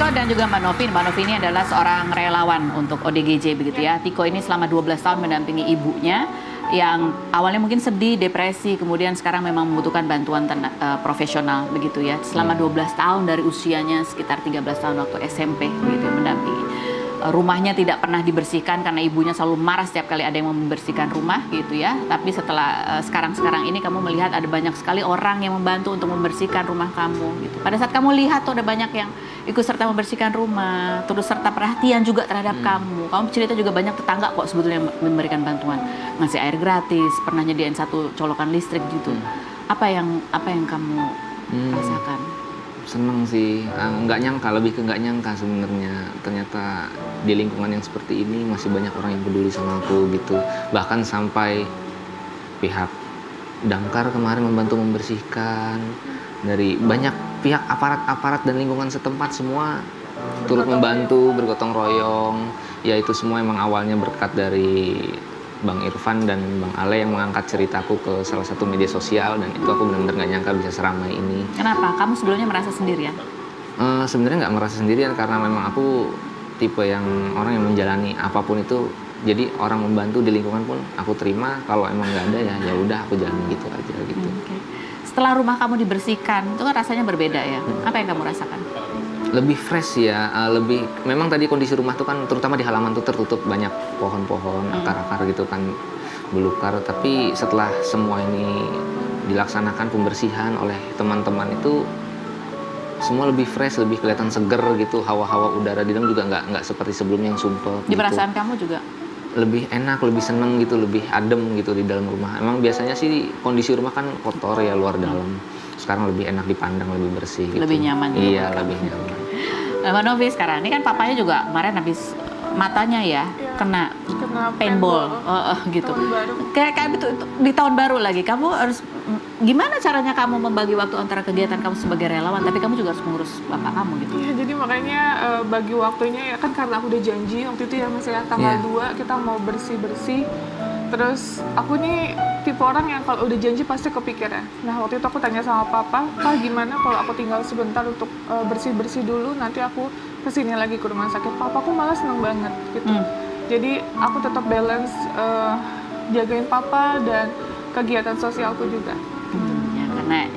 Tiko dan juga Mbak Novi. Mbak Novi ini adalah seorang relawan untuk ODGJ begitu ya. Tiko ini selama 12 tahun mendampingi ibunya yang awalnya mungkin sedih, depresi, kemudian sekarang memang membutuhkan bantuan profesional begitu ya. Selama 12 tahun dari usianya sekitar 13 tahun waktu SMP begitu ya, mendampingi. Rumahnya tidak pernah dibersihkan karena ibunya selalu marah setiap kali ada yang membersihkan rumah gitu ya. Tapi setelah sekarang ini kamu melihat ada banyak sekali orang yang membantu untuk membersihkan rumah kamu gitu. Pada saat kamu lihat tuh ada banyak yang ikut serta membersihkan rumah, terus serta perhatian juga terhadap kamu. Kamu cerita juga banyak tetangga kok sebetulnya memberikan bantuan, ngasih air gratis, pernah nyediain 1 colokan listrik gitu. Apa yang kamu rasakan? Seneng sih, nggak nyangka, lebih ke nggak nyangka sebenarnya. Ternyata di lingkungan yang seperti ini masih banyak orang yang peduli sama aku gitu. Bahkan sampai pihak damkar kemarin membantu membersihkan. Dari banyak pihak aparat dan lingkungan setempat semua turut membantu, bergotong royong. Ya itu semua emang awalnya berkat dari Bang Irfan dan Bang Ale yang mengangkat ceritaku ke salah satu media sosial, dan itu aku benar-benar gak nyangka bisa seramai ini. Kenapa? Kamu sebelumnya merasa sendirian? Sebenarnya nggak merasa sendirian karena memang aku tipe yang orang yang menjalani apapun itu. Jadi orang membantu di lingkungan pun aku terima, kalau emang nggak ada ya udah aku jalani gitu aja gitu. Okay. Setelah rumah kamu dibersihkan, itu kan rasanya berbeda ya? Apa yang kamu rasakan? Lebih fresh ya, memang tadi kondisi rumah tuh kan terutama di halaman tuh tertutup banyak pohon-pohon, akar-akar gitu kan belukar, tapi setelah semua ini dilaksanakan pembersihan oleh teman-teman itu semua lebih fresh, lebih kelihatan seger gitu, hawa-hawa udara di dalam juga nggak seperti sebelumnya yang sumpel. Di perasaan kamu juga? Lebih enak, lebih seneng gitu, lebih adem gitu di dalam rumah. Emang biasanya sih kondisi rumah kan kotor ya luar dalam. Sekarang lebih enak dipandang, lebih bersih gitu. Lebih nyaman. Iya, lebih nyaman. Mbak Novi sekarang, ini kan papanya juga kemarin habis matanya ya, kena paintball gitu. Kayak itu di tahun baru lagi. Kamu harus gimana caranya kamu membagi waktu antara kegiatan kamu sebagai relawan, tapi kamu juga harus mengurus bapak kamu gitu. Iya, jadi makanya bagi waktunya ya kan, karena aku udah janji waktu itu ya misalnya tanggal 2 kita mau bersih-bersih. Terus aku nih tipe orang yang kalau udah janji pasti kepikiran. Nah waktu itu aku tanya sama papa, "Pa, gimana kalau aku tinggal sebentar untuk bersih-bersih dulu, nanti aku kesini lagi ke rumah sakit." Papaku malah seneng banget gitu. Jadi aku tetap balance jagain papa dan kegiatan sosialku juga. Ya, karena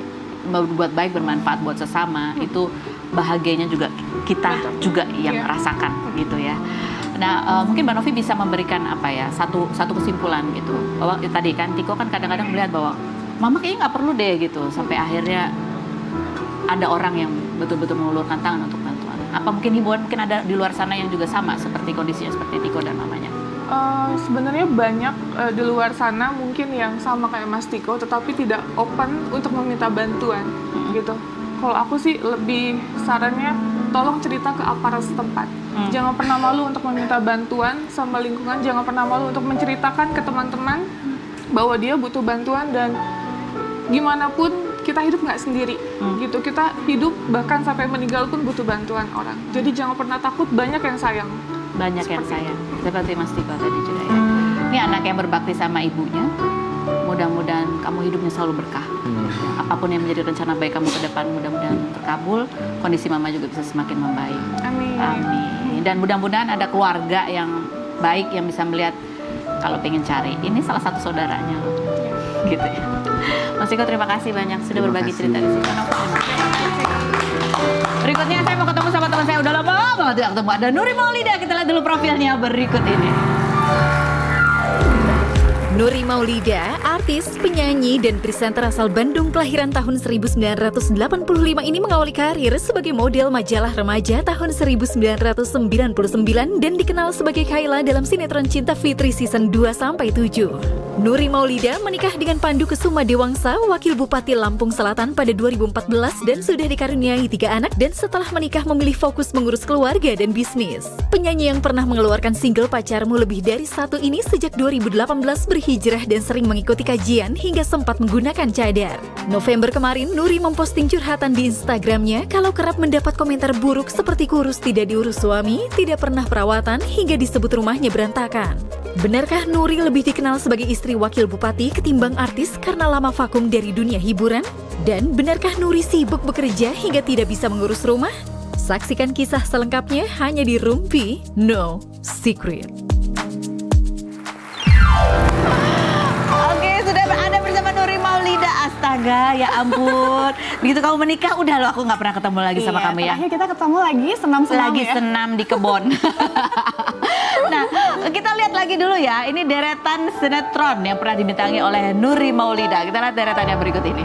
berbuat baik, bermanfaat buat sesama, itu bahagianya juga kita juga yang rasakan gitu ya. Nah, mungkin Mbak Novi bisa memberikan apa ya, satu kesimpulan gitu. Bahwa tadi kan Tiko kan kadang-kadang melihat bahwa mama kayaknya nggak perlu deh gitu, sampai akhirnya ada orang yang betul-betul mengulurkan tangan untuk bantuan. Apa mungkin himbauan mungkin ada di luar sana yang juga sama seperti kondisinya seperti Tiko dan mamanya? Sebenarnya banyak di luar sana mungkin yang sama kayak Mas Tiko, tetapi tidak open untuk meminta bantuan gitu. Kalau aku sih lebih sarannya tolong cerita ke aparat setempat. Jangan pernah malu untuk meminta bantuan sama lingkungan, jangan pernah malu untuk menceritakan ke teman-teman bahwa dia butuh bantuan, dan gimana pun kita hidup nggak sendiri gitu. Kita hidup bahkan sampai meninggal pun butuh bantuan orang. Jadi jangan pernah takut, banyak yang sayang. Banyak yang sayang, seperti Mas Tiko tadi juga ya. Ini anak yang berbakti sama ibunya. Mudah-mudahan kamu hidupnya selalu berkah. Apapun yang menjadi rencana baik kamu ke depan, mudah-mudahan terkabul. Kondisi mama juga bisa semakin membaik. Amin. Amin. Dan mudah-mudahan ada keluarga yang baik yang bisa melihat kalau pengen cari. Ini salah satu saudaranya loh. Gitu ya. Mas Tiko, terima kasih banyak sudah berbagi cerita di sini. Berikutnya saya mau ketemu sama teman saya, udah lama banget tidak ketemu. Ada Nuri Maulida, kita lihat dulu profilnya berikut ini. Nuri Maulida, artis, penyanyi, dan presenter asal Bandung kelahiran tahun 1985 ini mengawali karir sebagai model majalah remaja tahun 1999 dan dikenal sebagai Kayla dalam sinetron Cinta Fitri season 2-7. Nuri Maulida menikah dengan Pandu Kesuma Dewangsa, Wakil Bupati Lampung Selatan pada 2014 dan sudah dikaruniai 3 anak, dan setelah menikah memilih fokus mengurus keluarga dan bisnis. Penyanyi yang pernah mengeluarkan single Pacarmu Lebih Dari Satu ini sejak 2018 berhijrah dan sering mengikuti kajian hingga sempat menggunakan cadar. November kemarin, Nuri memposting curhatan di Instagramnya kalau kerap mendapat komentar buruk seperti kurus, tidak diurus suami, tidak pernah perawatan, hingga disebut rumahnya berantakan. Benarkah Nuri lebih dikenal sebagai istri wakil bupati ketimbang artis karena lama vakum dari dunia hiburan? Dan benarkah Nuri sibuk bekerja hingga tidak bisa mengurus rumah? Saksikan kisah selengkapnya hanya di Rumpi No Secret. Oke, sudah ada bersama Nuri Maulida. Astaga, ya ampun. Begitu kamu menikah, udah loh aku nggak pernah ketemu lagi sama kamu ya. Terakhir kita ketemu lagi senam-senam Lagi ya. senam di kebun. Nah, kita lihat lagi dulu ya. Ini deretan sinetron yang pernah dibintangi oleh Nuri Maulida. Kita lihat deretannya berikut ini.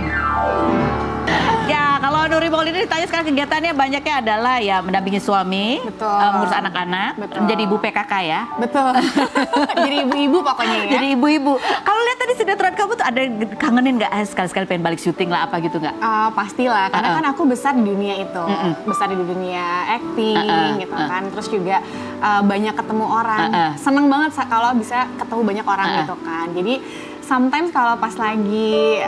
Ya, kalau Nuri Maulida ditanya sekarang kegiatannya banyaknya adalah ya mendampingi suami, Betul. mengurus anak-anak, Betul. menjadi ibu PKK ya. Betul. Jadi ibu-ibu pokoknya ya. Jadi ibu-ibu. Kalau lihat tadi sinetron kamu tuh ada kangenin nggak? Sekali-sekali pengen balik syuting lah apa gitu nggak? Pastilah, karena kan aku besar di dunia itu, besar di dunia acting gitu kan, terus juga banyak ketemu orang, seneng banget kalau bisa ketemu banyak orang gitu kan. Jadi sometimes kalau pas lagi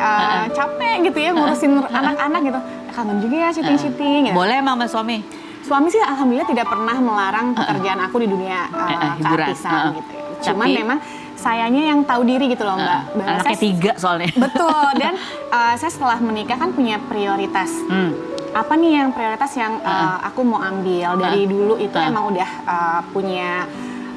capek gitu ya ngurusin anak-anak gitu, kangen juga ya syuting-syuting gitu. Boleh emang sama suami? Suami sih alhamdulillah tidak pernah melarang pekerjaan aku di dunia hiburan. keartisan gitu ya. Cuman Tapi- memang sayanya yang tahu diri gitu loh Mbak. Bahwa Anaknya saya- 3 soalnya. Betul, dan saya setelah menikah kan punya prioritas. Apa nih yang prioritas yang aku mau ambil dari dulu itu emang udah punya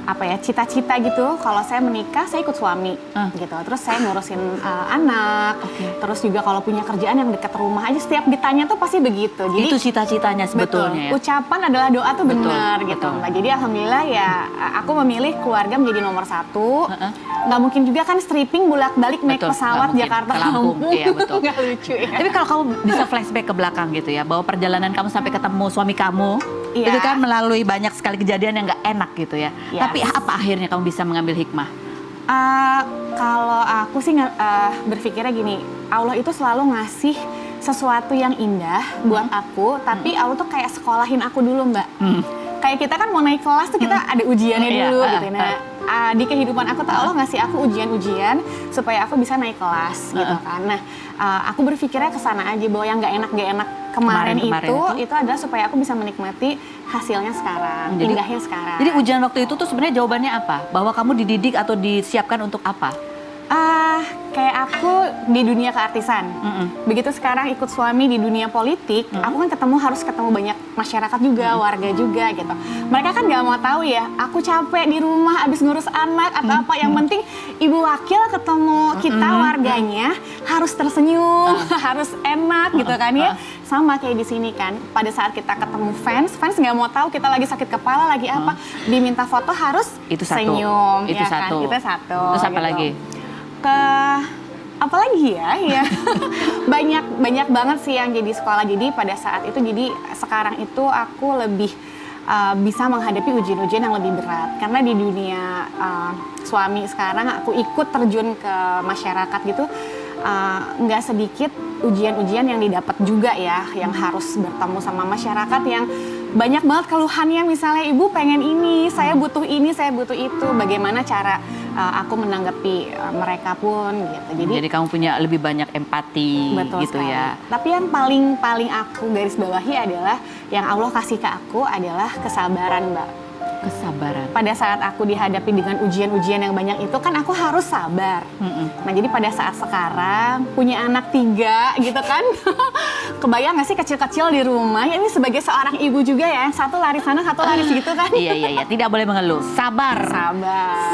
apa ya cita-cita gitu. Kalau saya menikah saya ikut suami gitu. Terus saya ngurusin anak. Terus juga kalau punya kerjaan yang dekat rumah aja setiap ditanya tuh pasti begitu. Jadi Itu cita-citanya sebetulnya ya. ucapan adalah doa tuh Betul, benar gitu betul. Mbak. Jadi alhamdulillah ya aku memilih keluarga menjadi nomor 1. Nggak mungkin juga kan stripping bolak-balik naik Betul, pesawat nggak mungkin. Jakarta Ke Lampung, iya, betul. Nggak lucu ya. Tapi kalau kamu bisa flashback ke belakang gitu ya, bahwa perjalanan kamu sampai ketemu suami kamu, Iya. itu kan melalui banyak sekali kejadian yang nggak enak gitu ya. Yes. Tapi apa akhirnya kamu bisa mengambil hikmah? Kalau aku sih berpikirnya gini, Allah itu selalu ngasih sesuatu yang indah buat aku, tapi Allah tuh kayak sekolahin aku dulu Mbak. Kayak kita kan mau naik kelas tuh kita ada ujiannya Iya, dulu gitu. Nah, di kehidupan aku tuh Allah ngasih aku ujian-ujian supaya aku bisa naik kelas gitu kan. Nah, aku berpikirnya ke sana aja bahwa yang nggak enak kemarin Kemarin itu adalah supaya aku bisa menikmati hasilnya sekarang, indahnya sekarang. Jadi ujian waktu itu tuh sebenarnya jawabannya apa? Bahwa kamu dididik atau disiapkan untuk apa? Kayak aku di dunia keartisan. Begitu sekarang ikut suami di dunia politik, aku kan harus ketemu banyak masyarakat juga, warga juga gitu. Mereka kan nggak mau tahu ya, aku capek di rumah abis ngurus anak atau apa. Yang penting ibu wakil ketemu kita warganya harus tersenyum, harus enak gitu kan ya. Sama kayak di sini kan, pada saat kita ketemu fans nggak mau tahu kita lagi sakit kepala, lagi apa, diminta foto harus Itu satu. senyum, Itu ya kan? satu. Itu satu. Terus apa gitu. lagi? Apalagi ya banyak banget sih yang jadi sekolah. Jadi pada saat itu, jadi sekarang itu aku lebih bisa menghadapi ujian-ujian yang lebih berat karena di dunia suami sekarang aku ikut terjun ke masyarakat gitu. Nggak sedikit ujian-ujian yang didapat juga ya, yang harus bertemu sama masyarakat yang banyak banget keluhannya, misalnya ibu pengen ini, saya butuh itu, bagaimana cara aku menanggapi mereka pun gitu. Jadi kamu punya lebih banyak empati Betul gitu sekali. ya. Tapi yang paling aku garis bawahi adalah yang Allah kasih ke aku adalah kesabaran Mbak. Kesabaran. Pada saat aku dihadapi dengan ujian-ujian yang banyak itu kan aku harus sabar. Nah jadi pada saat sekarang punya anak 3 gitu kan, kebayang nggak sih kecil-kecil di rumah? Ya, ini sebagai seorang ibu juga ya, yang satu lari sana, satu lari situ kan. Iya, tidak boleh mengeluh. Sabar.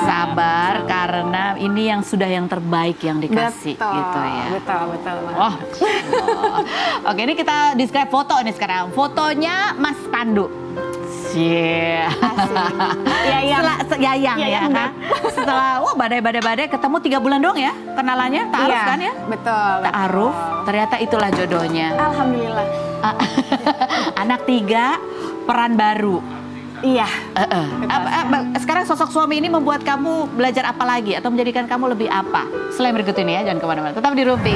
Sabar karena ini yang sudah yang terbaik yang dikasih gitu ya. Betul. Oh. Oke, ini kita describe foto nih sekarang. Fotonya Mas Pandu. Yayang ya kan. Setelah badai ketemu 3 bulan doang ya kenalannya, ta'aruf kan ya? Betul. Ta'aruf, ternyata itulah jodohnya. Alhamdulillah. Anak 3, peran baru. Iya. Sekarang sosok suami ini membuat kamu belajar apa lagi atau menjadikan kamu lebih apa? Selain berikut ini ya, jangan kemana-mana. Tetap di Rumpi.